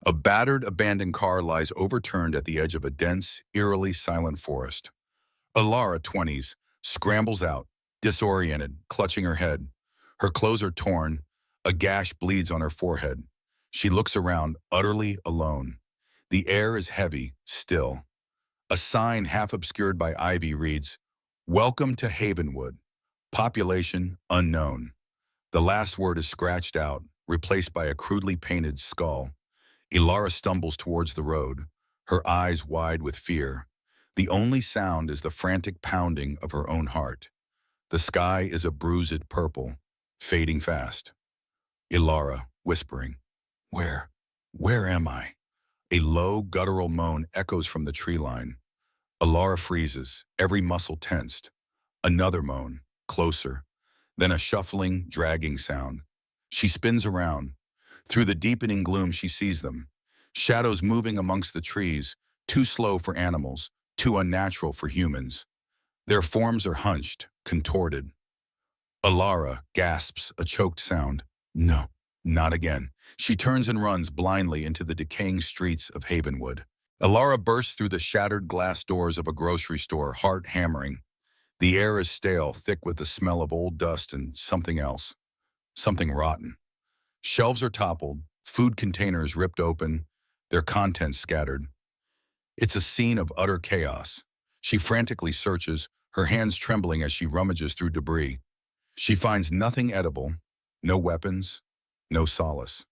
A battered, abandoned car lies overturned at the edge of a dense, eerily silent forest. Alara, 20s, scrambles out, disoriented, clutching her head. Her clothes are torn. A gash bleeds on her forehead. She looks around, utterly alone. The air is heavy, still. A sign half obscured by ivy reads, "Welcome to Havenwood. Population unknown." The last word is scratched out, replaced by a crudely painted skull. Ilara stumbles towards the road, her eyes wide with fear. The only sound is the frantic pounding of her own heart. The sky is a bruised purple, fading fast. Ilara, whispering, "Where? Where am I?" A low, guttural moan echoes from the tree line. Ilara freezes, every muscle tensed. Another moan, closer. Then a shuffling, dragging sound. She spins around. Through the deepening gloom, she sees them. Shadows moving amongst the trees, too slow for animals, too unnatural for humans. Their forms are hunched, contorted. Alara gasps a choked sound. No, not again. She turns and runs blindly into the decaying streets of Havenwood. Alara bursts through the shattered glass doors of a grocery store, heart hammering. The air is stale, thick with the smell of old dust and something else. Something rotten. Shelves are toppled, food containers ripped open, their contents scattered. It's a scene of utter chaos. She frantically searches, her hands trembling as she rummages through debris. She finds nothing edible, no weapons, no solace.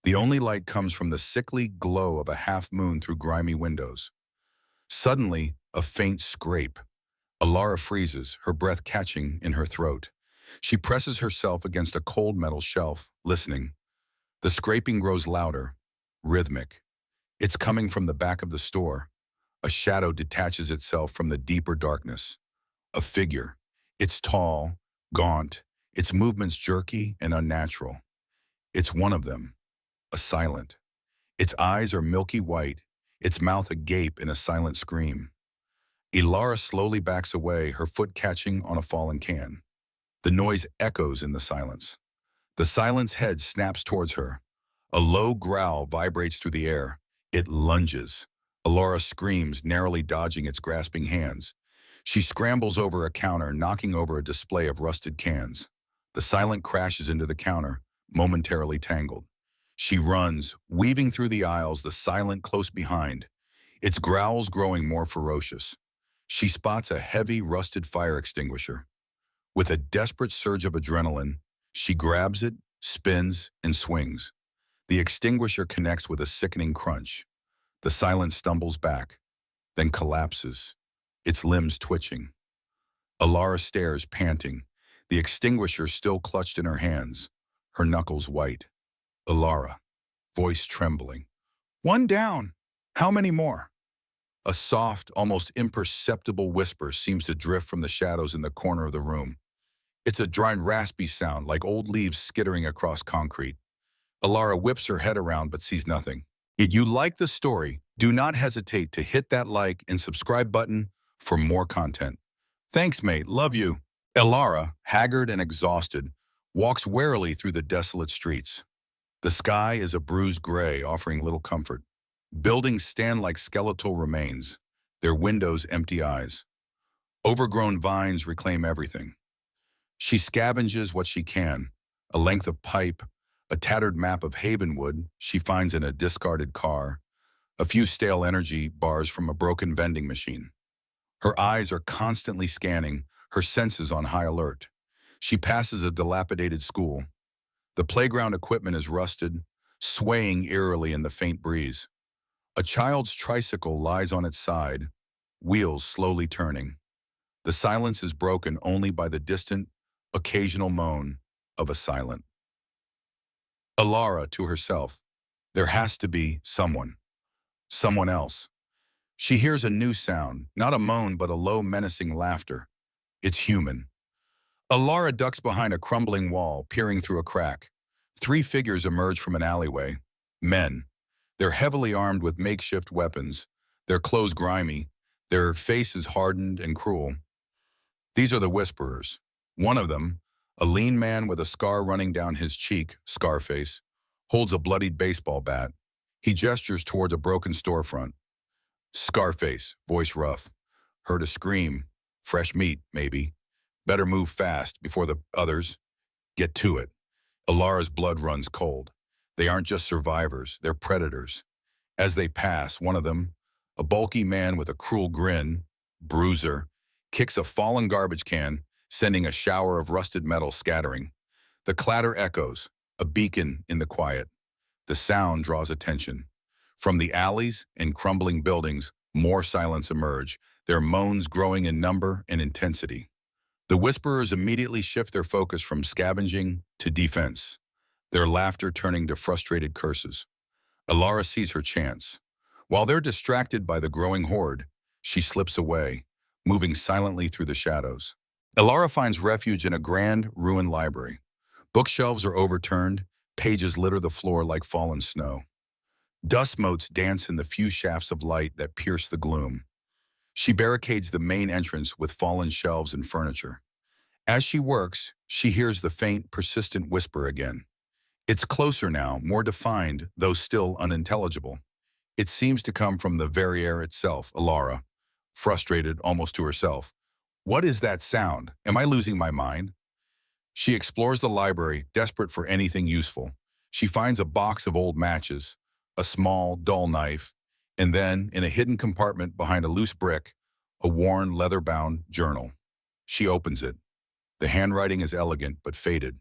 The only light comes from the sickly glow of a half-moon through grimy windows. Suddenly, a faint scrape. Alara freezes, her breath catching in her throat. She presses herself against a cold metal shelf, listening. The scraping grows louder, rhythmic. It's coming from the back of the store. A shadow detaches itself from the deeper darkness. A figure. It's tall, gaunt, its movements jerky and unnatural. It's one of them, a silent. Its eyes are milky white, its mouth agape in a silent scream. Ilara slowly backs away, her foot catching on a fallen can. The noise echoes in the silence. The silent's head snaps towards her. A low growl vibrates through the air. It lunges. Alara screams, narrowly dodging its grasping hands. She scrambles over a counter, knocking over a display of rusted cans. The silent crashes into the counter, momentarily tangled. She runs, weaving through the aisles, the silent close behind, its growls growing more ferocious. She spots a heavy, rusted fire extinguisher. With a desperate surge of adrenaline, she grabs it, spins, and swings. The extinguisher connects with a sickening crunch. The silent stumbles back, then collapses, its limbs twitching. Alara stares, panting, the extinguisher still clutched in her hands, her knuckles white. Alara, voice trembling. "One down! How many more?" A soft, almost imperceptible whisper seems to drift from the shadows in the corner of the room. It's a dry and raspy sound, like old leaves skittering across concrete. Alara whips her head around but sees nothing. If you like the story, do not hesitate to hit that like and subscribe button for more content. Thanks, mate. Love you. Alara, haggard and exhausted, walks warily through the desolate streets. The sky is a bruised gray, offering little comfort. Buildings stand like skeletal remains, their windows empty eyes. Overgrown vines reclaim everything. She scavenges what she can, a length of pipe, a tattered map of Havenwood she finds in a discarded car, a few stale energy bars from a broken vending machine. Her eyes are constantly scanning, her senses on high alert. She passes a dilapidated school. The playground equipment is rusted, swaying eerily in the faint breeze. A child's tricycle lies on its side, wheels slowly turning. The silence is broken only by the distant, occasional moan of a silent. Alara, to herself, there has to be someone else. She hears a new sound, not a moan but a low menacing laughter. It's human. Alara ducks behind a crumbling wall, peering through a crack. 3 figures emerge from an alleyway. Men. They're heavily armed with makeshift weapons, their clothes grimy, their faces hardened and cruel. These are the Whisperers. One of them, a lean man with a scar running down his cheek, Scarface, holds a bloodied baseball bat. He gestures towards a broken storefront. Scarface, voice rough. Heard a scream. Fresh meat, maybe. Better move fast before the others get to it. Alara's blood runs cold. They aren't just survivors, they're predators. As they pass, one of them, a bulky man with a cruel grin, Bruiser, kicks a fallen garbage can, sending a shower of rusted metal scattering. The clatter echoes, a beacon in the quiet. The sound draws attention. From the alleys and crumbling buildings, more silence emerge, their moans growing in number and intensity. The Whisperers immediately shift their focus from scavenging to defense, their laughter turning to frustrated curses. Alara sees her chance. While they're distracted by the growing horde, she slips away, moving silently through the shadows. Alara finds refuge in a grand, ruined library. Bookshelves are overturned, pages litter the floor like fallen snow. Dust motes dance in the few shafts of light that pierce the gloom. She barricades the main entrance with fallen shelves and furniture. As she works, she hears the faint, persistent whisper again. It's closer now, more defined, though still unintelligible. It seems to come from the very air itself. Alara, frustrated almost to herself. What is that sound? Am I losing my mind? She explores the library, desperate for anything useful. She finds a box of old matches, a small, dull knife, and then, in a hidden compartment behind a loose brick, a worn, leather-bound journal. She opens it. The handwriting is elegant but faded.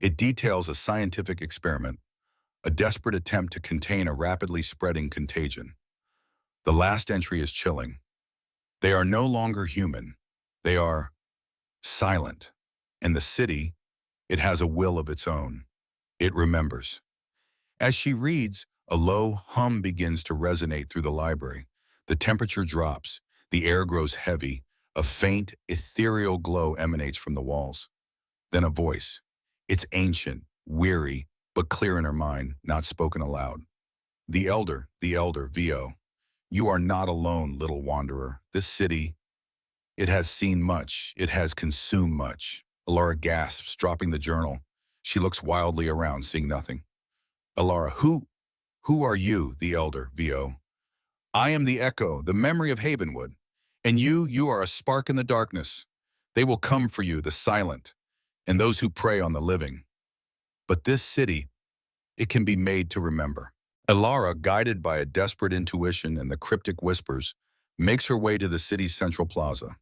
It details a scientific experiment, a desperate attempt to contain a rapidly spreading contagion. The last entry is chilling. They are no longer human. They are silent. And the city, it has a will of its own. It remembers. As she reads, a low hum begins to resonate through the library. The temperature drops. The air grows heavy. A faint, ethereal glow emanates from the walls. Then a voice. It's ancient, weary, but clear in her mind, not spoken aloud. The elder, Vo. You are not alone, little wanderer. This city, it has seen much. It has consumed much. Alara gasps, dropping the journal. She looks wildly around, seeing nothing. Alara, who are you, the elder, Vo? I am the echo, the memory of Havenwood. And you are a spark in the darkness. They will come for you, the silent, and those who prey on the living. But this city, it can be made to remember. Alara, guided by a desperate intuition and the cryptic whispers, makes her way to the city's central plaza.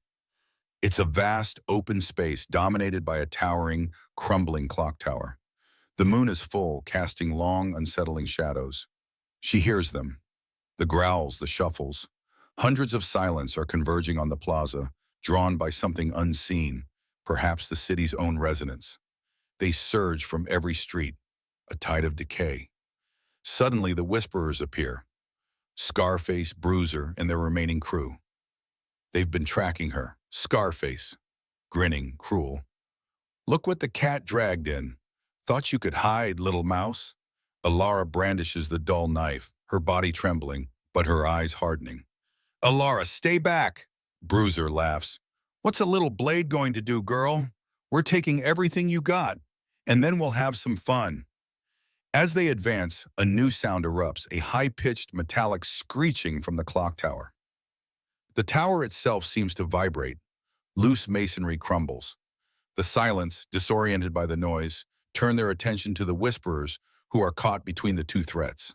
It's a vast, open space dominated by a towering, crumbling clock tower. The moon is full, casting long, unsettling shadows. She hears them. The growls, the shuffles. Hundreds of silence are converging on the plaza, drawn by something unseen, perhaps the city's own resonance. They surge from every street, a tide of decay. Suddenly, the Whisperers appear. Scarface, Bruiser, and their remaining crew. They've been tracking her. Scarface, grinning, cruel. Look what the cat dragged in. Thought you could hide, little mouse? Alara brandishes the dull knife, her body trembling, but her eyes hardening. Alara, stay back! Bruiser laughs. What's a little blade going to do, girl? We're taking everything you got, and then we'll have some fun. As they advance, a new sound erupts, a high-pitched metallic screeching from the clock tower. The tower itself seems to vibrate. Loose masonry crumbles. The silence, disoriented by the noise, turn their attention to the Whisperers who are caught between the two threats.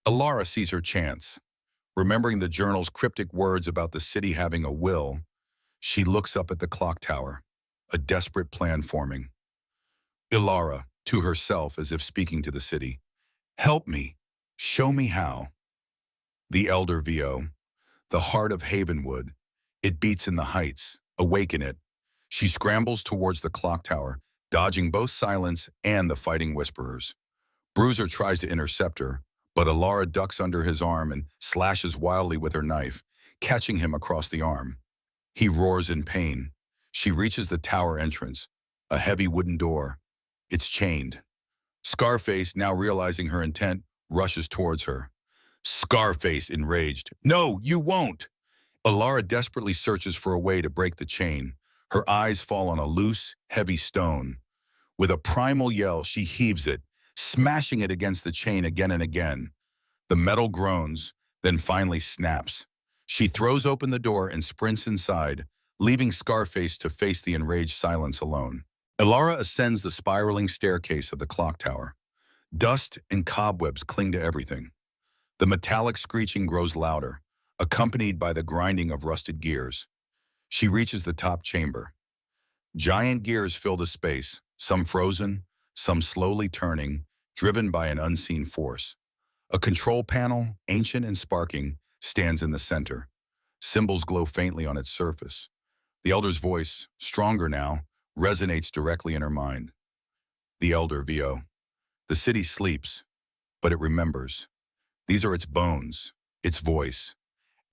Alara sees her chance. Remembering the journal's cryptic words about the city having a will, she looks up at the clock tower, a desperate plan forming. Alara, to herself as if speaking to the city, help me, show me how. The elder Vo, the heart of Havenwood, it beats in the heights, awaken it. She scrambles towards the clock tower, dodging both silence and the fighting Whisperers. Bruiser tries to intercept her, but Alara ducks under his arm and slashes wildly with her knife, catching him across the arm. He roars in pain. She reaches the tower entrance, a heavy wooden door. It's chained. Scarface, now realizing her intent, rushes towards her. Scarface, enraged. No, you won't! Alara desperately searches for a way to break the chain. Her eyes fall on a loose, heavy stone. With a primal yell, she heaves it, smashing it against the chain again and again. The metal groans, then finally snaps. She throws open the door and sprints inside, leaving Scarface to face the enraged silence alone. Ilara ascends the spiraling staircase of the clock tower. Dust and cobwebs cling to everything. The metallic screeching grows louder, accompanied by the grinding of rusted gears. She reaches the top chamber. Giant gears fill the space, some frozen, some slowly turning, driven by an unseen force. A control panel, ancient and sparking, stands in the center. Symbols glow faintly on its surface. The Elder's voice, stronger now, resonates directly in her mind. The Elder, Vio. The city sleeps, but it remembers. These are its bones, its voice.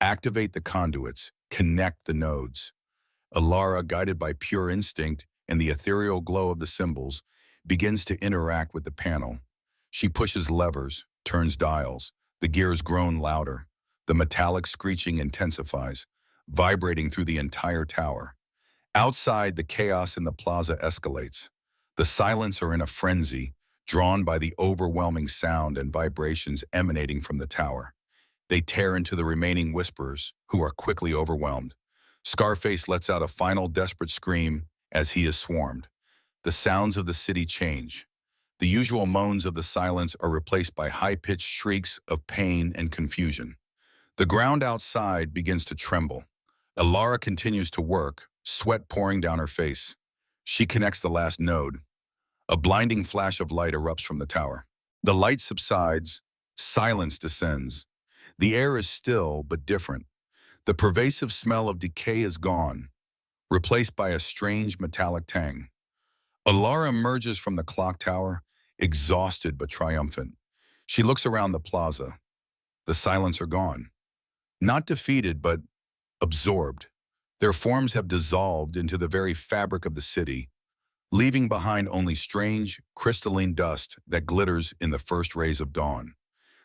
Activate the conduits, connect the nodes. Ilara, guided by pure instinct and the ethereal glow of the symbols, begins to interact with the panel. She pushes levers, turns dials. The gears groan louder. The metallic screeching intensifies, vibrating through the entire tower. Outside, the chaos in the plaza escalates. The silence are in a frenzy, drawn by the overwhelming sound and vibrations emanating from the tower. They tear into the remaining whisperers, who are quickly overwhelmed. Scarface lets out a final desperate scream as he is swarmed. The sounds of the city change. The usual moans of the silence are replaced by high-pitched shrieks of pain and confusion. The ground outside begins to tremble. Ilara continues to work, sweat pouring down her face. She connects the last node. A blinding flash of light erupts from the tower. The light subsides. Silence descends. The air is still but different. The pervasive smell of decay is gone, replaced by a strange metallic tang. Ilara emerges from the clock tower, exhausted but triumphant. She looks around the plaza. The silence are gone. Not defeated, but absorbed. Their forms have dissolved into the very fabric of the city, leaving behind only strange, crystalline dust that glitters in the first rays of dawn.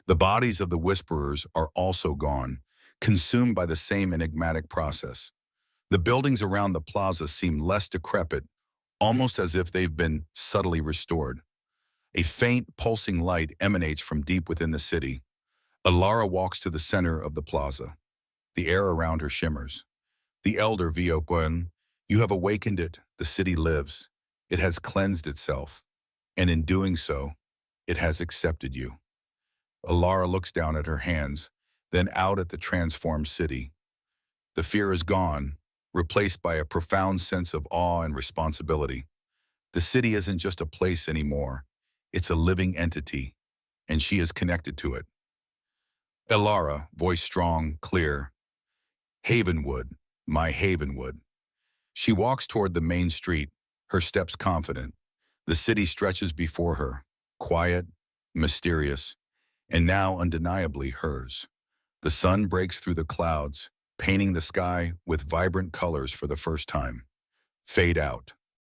The bodies of the Whisperers are also gone, consumed by the same enigmatic process. The buildings around the plaza seem less decrepit, almost as if they've been subtly restored. A faint, pulsing light emanates from deep within the city. Ilara walks to the center of the plaza. The air around her shimmers. The Elder, Vioquen, you have awakened it. The city lives. It has cleansed itself. And in doing so, it has accepted you. Ilara looks down at her hands, then out at the transformed city. The fear is gone, replaced by a profound sense of awe and responsibility. The city isn't just a place anymore. It's a living entity, and she is connected to it. Ilara, voice strong, clear. Havenwood, my Havenwood. She walks toward the main street, her steps confident. The city stretches before her, quiet, mysterious, and now undeniably hers. The sun breaks through the clouds, painting the sky with vibrant colors for the first time. Fade out.